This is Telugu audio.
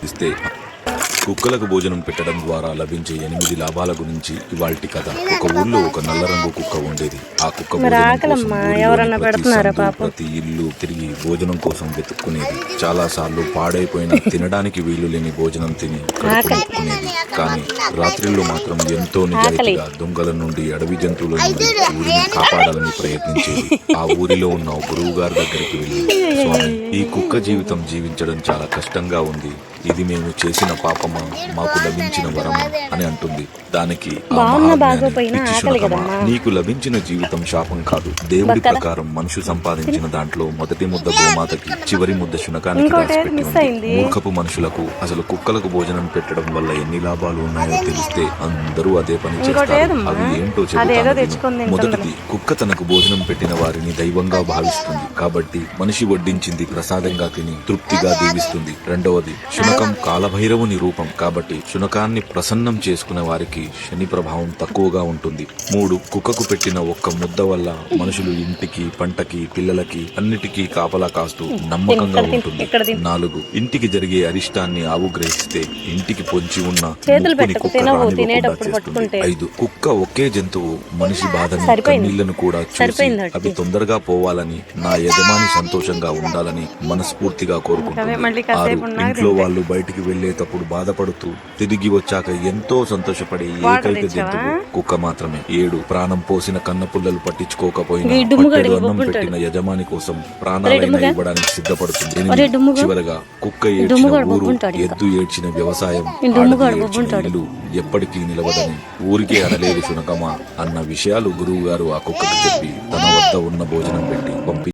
ఇస్తే కుక్కలకు భోజనం పెట్టడం ద్వారా లభించే 8 లాభాల గురించి ఇవాల్టి కథ. ఒక ఊర్లో ఒక నల్ల రంగు కుక్క ఉండేది. ఆ కుక్క భోజనం కోసం ఊరిలోని ప్రతి సందు, ప్రతి ఇల్లు తిరిగి భోజనం కోసం వెతుక్కునేది. చాలా సార్లు పాడైపోయిన తినడానికి వీలు లేని భోజనం తిని కడుపు నింపుకునేది. కానీ రాత్రిళ్ళు మాత్రం ఎంతో నిజాయితీగా దొంగల నుండి, అడవి జంతువుల నుండి ఊరిని కాపాడాలని ప్రయత్నించేది. ఆ ఊరిలో ఉన్న గురువు గారి దగ్గరికి వెళ్ళి, స్వామి, ఈ కుక్క జీవితం జీవించడం చాలా కష్టంగా ఉంది. ఇది మేము చేసిన పాపమా, మాకు లభించిన వరమా అని అంటుంది. దానికి ఆ మహాజ్ఞాని, పిచ్చి శునకమా, నీకు లభించిన జీవితం శాపం కాదు. దేవుడి ప్రకారం మనుషు సంపాదించిన దాంట్లో మొదటి ముద్ద గోమాతకి, చివరి ముద్ద శునకానికి రాసిపెట్టి ఉంది. మూర్ఖపు మనుషులకు అసలు కుక్కలకు భోజనం పెట్టడం వల్ల ఎన్ని లాభాలు ఉన్నాయో తెలిస్తే అందరూ అదే పని చేస్తారు. అవి ఏంటో చెబుతాను. మొదటిది, కుక్క తనకు భోజనం పెట్టిన వారిని దైవంగా భావిస్తుంది కాబట్టి మనిషి వడ్డించింది ప్రసాదంగా తిని తృప్తిగా దీవిస్తుంది. రెండవది, శునకం కాలభైరవుని రూపం కాబట్టి శునకాన్ని ప్రసన్నం చేసుకునే వారికి శని ప్రభావం తక్కువగా ఉంటుంది. 3, కుక్కకు పెట్టిన ఒక్క ముద్ద వల్ల మనుషులు ఇంటికి, పంటకి, పిల్లలకి అన్నిటికీ కాపలా కాస్తూ నమ్మకంగా ఉంటుంది. 4, ఇంటికి జరిగే అరిష్టాన్ని ఆవు గ్రహిస్తే ఇంటికి పొంచి ఉన్న ముక్కుని కుక్క రానివ్వకుండా చేస్తుంది. 5, కుక్క ఒకే జంతువు మనిషి బాధని, కన్నీళ్లను కూడా చూసి అవి తొందరగా పోవాలని, నా యజమాని సంతోషంగా ఉండాలని మనస్ఫూర్తిగా కోరుకుంటుంది. 6, ఇంట్లో వాళ్ళు బయటికి వెళ్లేటప్పుడు బాధపడుతూ తిరిగి వచ్చాక ఎంతో సంతోషపడే ఏకైక జంతువు కుక్క మాత్రమే. 7, ప్రాణం పోసిన కన్నపుల్లలు పట్టించుకోకపోయినా పట్టెడు అన్నం పెట్టిన యజమాని కోసం ప్రాణాలైనా ఇవ్వడానికి సిద్ధపడుతుంది. 8, చివరగా కుక్క ఏడ్చిన ఊరు, ఎద్దు ఏడ్చిన వ్యవసాయం, ఏడ్చిన ఇల్లు ఎప్పటికీ నిలవదని, ఊరికే అనలేదు శునకమా అన్న విషయాలు గురువు గారు ఆ కుక్కకు చెప్పి తన వద్ద ఉన్న భోజనం పెట్టి పంపి